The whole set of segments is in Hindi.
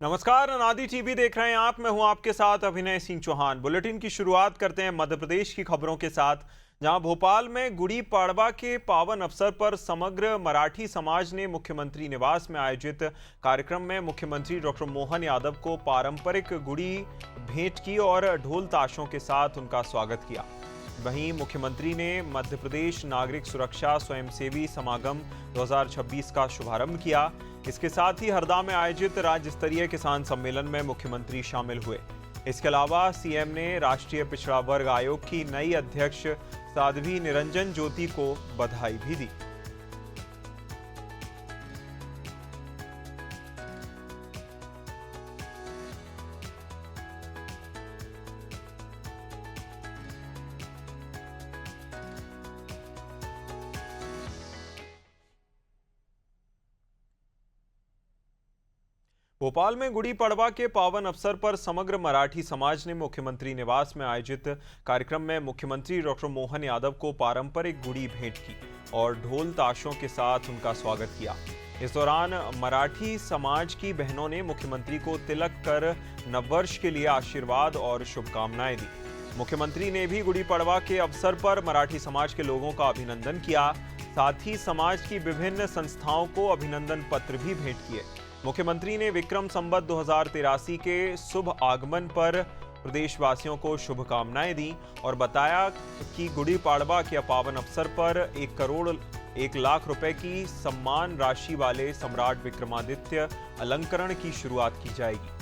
नमस्कार, अनादि टीवी देख रहे हैं आप। मैं हूं आपके साथ अभिनय सिंह चौहान। बुलेटिन की शुरुआत करते हैं मध्य प्रदेश की खबरों के साथ, जहां भोपाल में गुड़ी पड़वा के पावन अवसर पर समग्र मराठी समाज ने मुख्यमंत्री निवास में आयोजित कार्यक्रम में मुख्यमंत्री डॉक्टर मोहन यादव को पारंपरिक गुड़ी भेंट की और ढोल ताशों के साथ उनका स्वागत किया। वहीं मुख्यमंत्री ने मध्य प्रदेश नागरिक सुरक्षा स्वयंसेवी समागम 2026 का शुभारंभ किया। इसके साथ ही हरदा में आयोजित राज्य स्तरीय किसान सम्मेलन में मुख्यमंत्री शामिल हुए। इसके अलावा सीएम ने राष्ट्रीय पिछड़ा वर्ग आयोग की नई अध्यक्ष साध्वी निरंजन ज्योति को बधाई भी दी। भोपाल में गुड़ी पड़वा के पावन अवसर पर समग्र मराठी समाज ने मुख्यमंत्री निवास में आयोजित कार्यक्रम में मुख्यमंत्री डॉक्टर मोहन यादव को पारंपरिक गुड़ी भेंट की और ढोल ताशों के साथ उनका स्वागत किया। इस दौरान मराठी समाज की बहनों ने मुख्यमंत्री को तिलक कर नववर्ष के लिए आशीर्वाद और शुभकामनाएं दी। मुख्यमंत्री ने भी गुड़ी पड़वा के अवसर पर मराठी समाज के लोगों का अभिनंदन किया। साथ ही समाज की विभिन्न संस्थाओं को अभिनंदन पत्र भी भेंट किए। मुख्यमंत्री ने विक्रम संवत 2083 के शुभ आगमन पर प्रदेशवासियों को शुभकामनाएं दी और बताया कि गुड़ी पड़वा के पावन अवसर पर 1 करोड़ 1 लाख रुपए की सम्मान राशि वाले सम्राट विक्रमादित्य अलंकरण की शुरुआत की जाएगी।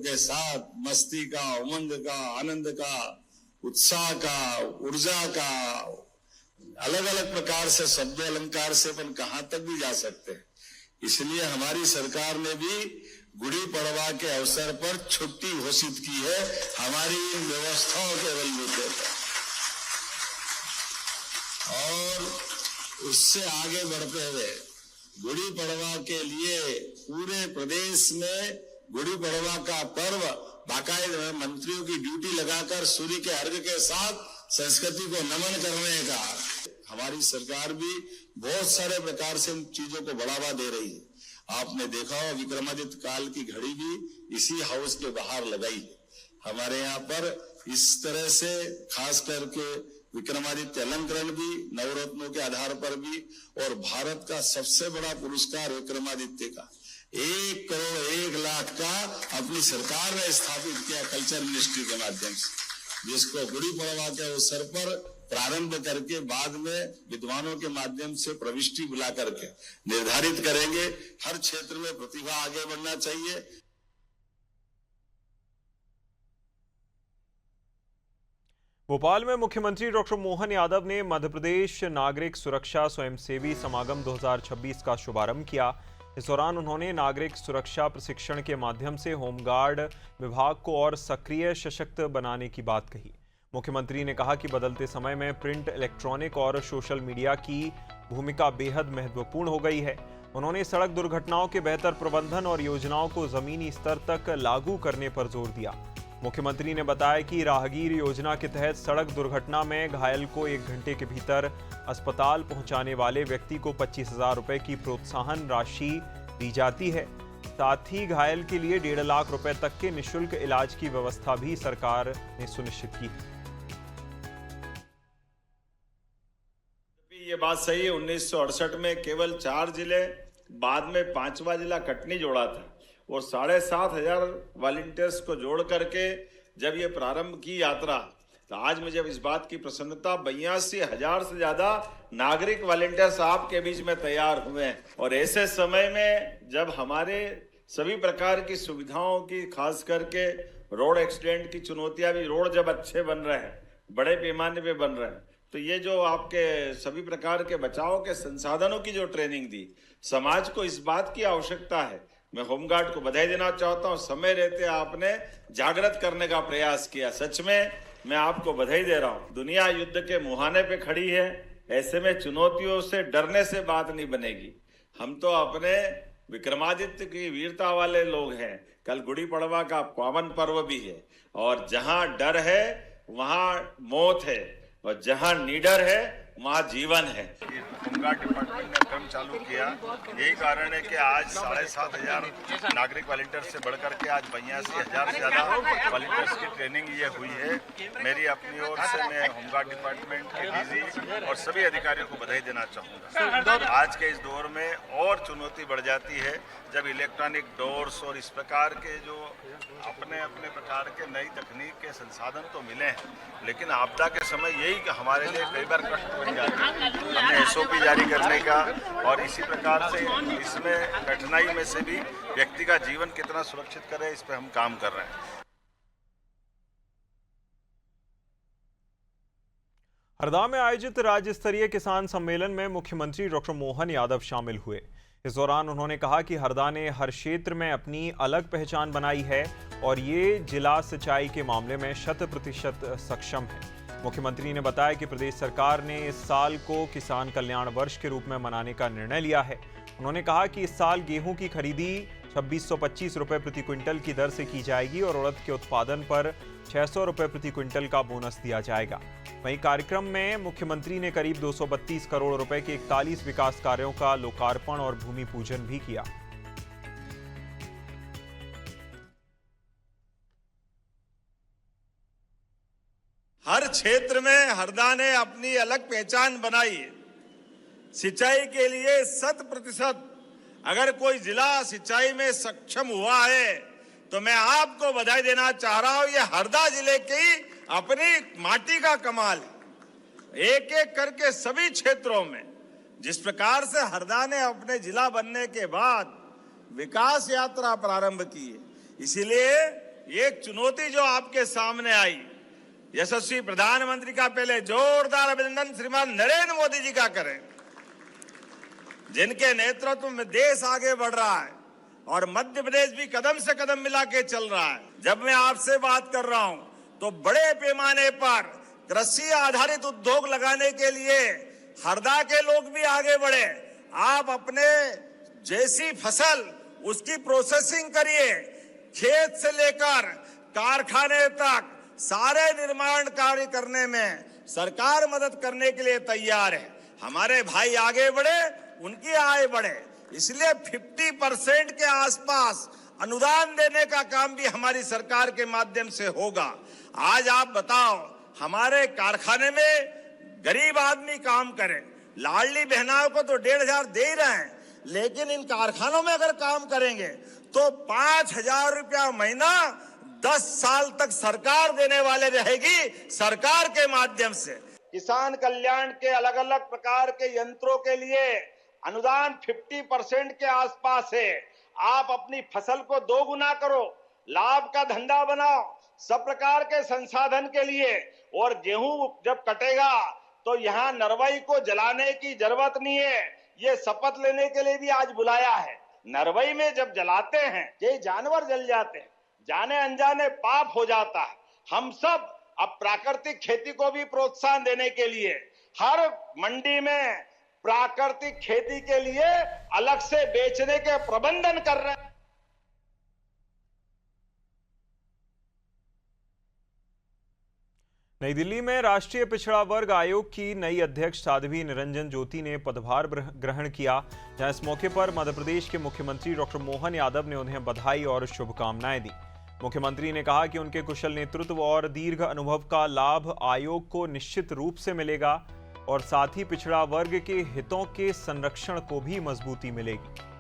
के साथ मस्ती का, उमंग का, आनंद का, उत्साह का, ऊर्जा का, अलग अलग प्रकार से शब्द अलंकार से अपन कहां तक भी जा सकते हैं। इसलिए हमारी सरकार ने भी गुड़ी पड़वा के अवसर पर छुट्टी घोषित की है हमारी इन व्यवस्थाओं के बलबूते पर। और उससे आगे बढ़ते हुए गुड़ी पड़वा के लिए पूरे प्रदेश में गुड़ी पड़वा का पर्व बाकायदा मंत्रियों की ड्यूटी लगाकर सूर्य के अर्घ के साथ संस्कृति को नमन करने का हमारी सरकार भी बहुत सारे प्रकार से इन चीजों को बढ़ावा दे रही है। आपने देखा हो विक्रमादित्य काल की घड़ी भी इसी हाउस के बाहर लगाई है। हमारे यहाँ पर इस तरह से खास करके विक्रमादित्य अलंकरण भी नवरत्नों के आधार पर भी, और भारत का सबसे बड़ा पुरस्कार विक्रमादित्य का 1 करोड़ 1 लाख का अपनी सरकार ने स्थापित किया कल्चर मिनिस्ट्री के माध्यम से, जिसको गुड़ी पड़वा के अवसर पर प्रारंभ करके बाद में विद्वानों के माध्यम से प्रविष्टि बुला करके निर्धारित करेंगे। हर क्षेत्र में प्रतिभा आगे बढ़ना चाहिए। भोपाल में मुख्यमंत्री डॉक्टर मोहन यादव ने मध्य प्रदेश नागरिक सुरक्षा स्वयंसेवी समागम 2026 का शुभारंभ किया। इस दौरान उन्होंने नागरिक सुरक्षा प्रशिक्षण के माध्यम से होमगार्ड विभाग को और सक्रिय सशक्त बनाने की बात कही। मुख्यमंत्री ने कहा कि बदलते समय में प्रिंट, इलेक्ट्रॉनिक और सोशल मीडिया की भूमिका बेहद महत्वपूर्ण हो गई है। उन्होंने सड़क दुर्घटनाओं के बेहतर प्रबंधन और योजनाओं को जमीनी स्तर तक लागू करने पर जोर दिया। मुख्यमंत्री ने बताया कि राहगीर योजना के तहत सड़क दुर्घटना में घायल को 1 घंटे के भीतर अस्पताल पहुंचाने वाले व्यक्ति को 25,000 रुपए की प्रोत्साहन राशि दी जाती है। साथ ही घायल के लिए 1.5 लाख रुपए तक के निःशुल्क इलाज की व्यवस्था भी सरकार ने सुनिश्चित की है। ये बात सही है, 1968 में केवल 4 जिले, बाद में 5वां जिला कटनी जोड़ा था और 7,500 वॉलंटियर्स को जोड़ करके जब ये प्रारंभ की यात्रा, तो आज मुझे इस बात की प्रसन्नता 82,000 से ज्यादा नागरिक वॉलंटियर्स आपके बीच में तैयार हुए हैं। और ऐसे समय में जब हमारे सभी प्रकार की सुविधाओं की, खास करके रोड एक्सीडेंट की चुनौतियां भी, रोड जब अच्छे बन रहे हैं, बड़े पैमाने पे बन रहे हैं, तो ये जो आपके सभी प्रकार के बचाव के संसाधनों की जो ट्रेनिंग दी, समाज को इस बात की आवश्यकता है। मैं होमगार्ड को बधाई देना चाहता हूँ, समय रहते आपने जागृत करने का प्रयास किया। सच में मैं आपको बधाई दे रहा हूँ। दुनिया युद्ध के मुहाने पे खड़ी है, ऐसे में चुनौतियों से डरने से बात नहीं बनेगी। हम तो अपने विक्रमादित्य की वीरता वाले लोग हैं। कल गुड़ी पड़वा का पावन पर्व भी है, और जहां डर है वहां मौत है, और जहां निडर है वहां जीवन है। होमगार्ड डिपार्टमेंट ने क्रम चालू किया, यही कारण है कि आज 7,500 नागरिक वॉलंटियर्स से बढ़कर के आज 82,000 से ज्यादा वॉलंटियर्स की ट्रेनिंग ये हुई है। मेरी अपनी ओर से मैं होमगार्ड डिपार्टमेंट के डीजी और सभी अधिकारियों को बधाई देना चाहूँगा। आज के इस दौर में और चुनौती बढ़ जाती है जब इलेक्ट्रॉनिक डोर्स और इस प्रकार के जो अपने अपने प्रकार के नई तकनीक के संसाधन तो मिले हैं, लेकिन आपदा के समय यही हमारे लिए कई बार कष्ट बन जाता है। हमने एसओपी जारी करने का, और इसी प्रकार से इसमें कठिनाई में से भी व्यक्ति का जीवन कितना सुरक्षित करे, इस पे हम काम कर रहे हैं। हरदा में आयोजित राज्य स्तरीय किसान सम्मेलन में मुख्यमंत्री डॉक्टर मोहन यादव शामिल हुए। इस दौरान उन्होंने कहा कि हरदा ने हर क्षेत्र में अपनी अलग पहचान बनाई है और ये जिला सिंचाई के मामले में 100% सक्षम है। मुख्यमंत्री ने बताया कि प्रदेश सरकार ने इस साल को किसान कल्याण वर्ष के रूप में मनाने का निर्णय लिया है। उन्होंने कहा कि इस साल गेहूं की खरीदी 2625 रुपये प्रति क्विंटल की दर से की जाएगी और उड़द के उत्पादन पर 600 रुपये प्रति क्विंटल का बोनस दिया जाएगा। वहीं कार्यक्रम में मुख्यमंत्री ने करीब 232 करोड़ रुपए के 41 विकास कार्यों का लोकार्पण और भूमि पूजन भी किया। हर क्षेत्र में हरदा ने अपनी अलग पहचान बनाई है। सिंचाई के लिए 100% अगर कोई जिला सिंचाई में सक्षम हुआ है तो मैं आपको बधाई देना चाह रहा हूं। ये हरदा जिले की अपनी माटी का कमाल है। एक एक करके सभी क्षेत्रों में जिस प्रकार से हरदा ने अपने जिला बनने के बाद विकास यात्रा प्रारंभ की है, इसीलिए एक चुनौती जो आपके सामने आई, यशस्वी प्रधानमंत्री का पहले जोरदार अभिनंदन श्रीमान नरेंद्र मोदी जी का करें, जिनके नेतृत्व में देश आगे बढ़ रहा है और मध्य प्रदेश भी कदम से कदम मिला के चल रहा है। जब मैं आपसे बात कर रहा हूं तो बड़े पैमाने पर कृषि आधारित उद्योग लगाने के लिए हरदा के लोग भी आगे बढ़े। आप अपने जैसी फसल उसकी प्रोसेसिंग करिए, खेत से लेकर कारखाने तक सारे निर्माण कार्य करने में सरकार मदद करने के लिए तैयार है। हमारे भाई आगे बढ़े, उनकी आय बढ़े, इसलिए 50% के आसपास अनुदान देने का काम भी हमारी सरकार के माध्यम से होगा। आज आप बताओ, हमारे कारखाने में गरीब आदमी काम करे, लाडली बहनाओं को तो 1,500 दे ही रहे हैं, लेकिन इन कारखानों में अगर काम करेंगे तो 5,000 रुपया महीना 10 साल तक सरकार देने वाले रहेगी, सरकार के माध्यम से। किसान कल्याण के अलग अलग प्रकार के यंत्रों के लिए अनुदान 50% के आसपास है। आप अपनी फसल को 2 गुना करो, लाभ का धंधा बनाओ, सब प्रकार के संसाधन के लिए। और गेहूं जब कटेगा तो यहाँ नरवाई को जलाने की जरूरत नहीं है, ये शपथ लेने के लिए भी आज बुलाया है। नरवाई में जब जलाते हैं ये जानवर जल जाते हैं, जाने अनजाने पाप हो जाता है। हम सब अब प्राकृतिक खेती को भी प्रोत्साहन देने के लिए हर मंडी में प्राकृतिक खेती के लिए अलग से बेचने के प्रबंधन कर रहे हैं। नई दिल्ली में राष्ट्रीय पिछड़ा वर्ग आयोग की नई अध्यक्ष साध्वी निरंजन ज्योति ने पदभार ग्रहण किया, जहां इस मौके पर मध्य प्रदेश के मुख्यमंत्री डॉक्टर मोहन यादव ने उन्हें बधाई और शुभकामनाएं दी। मुख्यमंत्री ने कहा कि उनके कुशल नेतृत्व और दीर्घ अनुभव का लाभ आयोग को निश्चित रूप से मिलेगा और साथ ही पिछड़ा वर्ग के हितों के संरक्षण को भी मजबूती मिलेगी।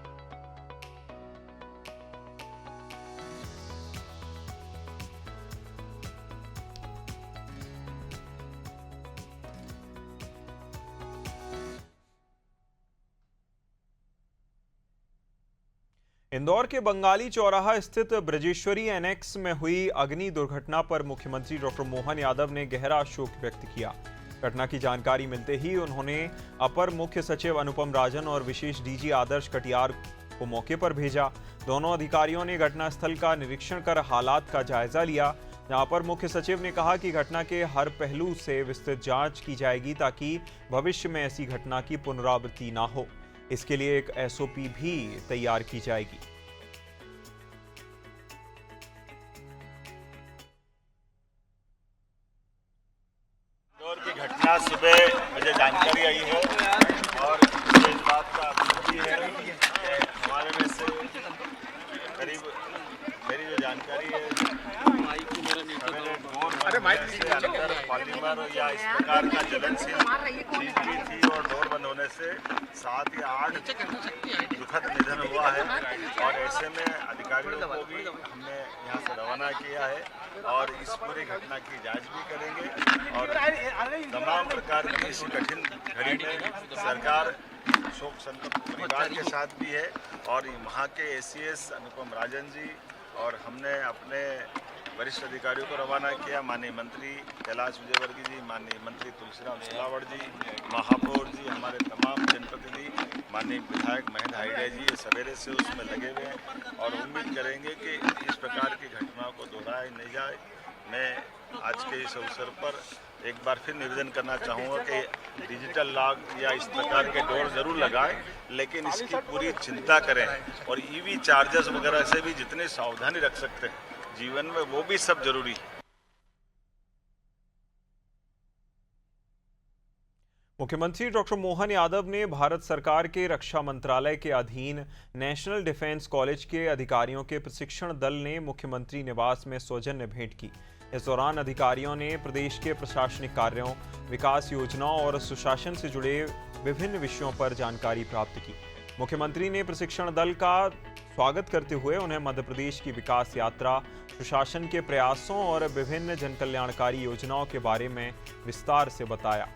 इंदौर के बंगाली चौराहा स्थित ब्रजेश्वरी एनेक्स में हुई अग्नि दुर्घटना पर मुख्यमंत्री डॉक्टर मोहन यादव ने गहरा शोक व्यक्त किया। घटना की जानकारी मिलते ही उन्होंने अपर मुख्य सचिव अनुपम राजन और विशेष डीजी आदर्श कटियार को मौके पर भेजा। दोनों अधिकारियों ने घटनास्थल का निरीक्षण कर हालात का जायजा लिया। जहां अपर मुख्य सचिव ने कहा कि घटना के हर पहलू से विस्तृत जांच की जाएगी ताकि भविष्य में ऐसी घटना की पुनरावृत्ति ना हो। इसके लिए एक एसओपी भी तैयार की जाएगी। की घटना सुबह मुझे जानकारी आई है और मुझे इस बात का खुशी है कि हमारे में से करीब मेरी जो जानकारी है अंदर पॉलीमर या इस प्रकार का ज्वलनशील चीज भी थी और डोर बंद होने से 7 या 8 दुखद निधन हुआ है। और ऐसे में अधिकारियों को भी हमने यहाँ से रवाना किया है और इस पूरी घटना की जांच भी करेंगे और तमाम प्रकार की इस कठिन घड़ी में सरकार शोक संतप्त परिवार के साथ भी है। और वहाँ के एसीएस अनुपम राजन जी और हमने अपने वरिष्ठ अधिकारियों को रवाना किया, माननीय मंत्री कैलाश विजयवर्गीय जी, माननीय मंत्री तुलसीराम सिलावट जी, महापौर जी, हमारे तमाम जनप्रतिनिधि, माननीय विधायक महेंद्र हाइडे जी, ये सवेरे से उसमें लगे हुए हैं और उम्मीद करेंगे कि इस प्रकार की घटनाओं को दोहराया नहीं जाए। मैं आज के इस अवसर पर एक बार फिर निवेदन करना चाहूँगा कि डिजिटल लॉक या इस प्रकार के डोर जरूर लगाएं, लेकिन इसकी पूरी चिंता करें और ईवी चार्जर्स वगैरह से भी जितनी सावधानी रख सकते हैं जीवन में वो भी सब जरूरी है। मुख्यमंत्री डॉक्टर मोहन यादव ने भारत सरकार के रक्षा मंत्रालय के अधीन नेशनल डिफेंस कॉलेज के अधिकारियों के प्रशिक्षण दल ने मुख्यमंत्री निवास में सौजन्य भेंट की। इस दौरान अधिकारियों ने प्रदेश के प्रशासनिक कार्यों, विकास योजनाओं और सुशासन से जुड़े विभिन्न विषयों पर जानकारी प्राप्त की। मुख्यमंत्री ने प्रशिक्षण दल का स्वागत करते हुए उन्हें मध्य प्रदेश की विकास यात्रा, सुशासन के प्रयासों और विभिन्न जनकल्याणकारी योजनाओं के बारे में विस्तार से बताया।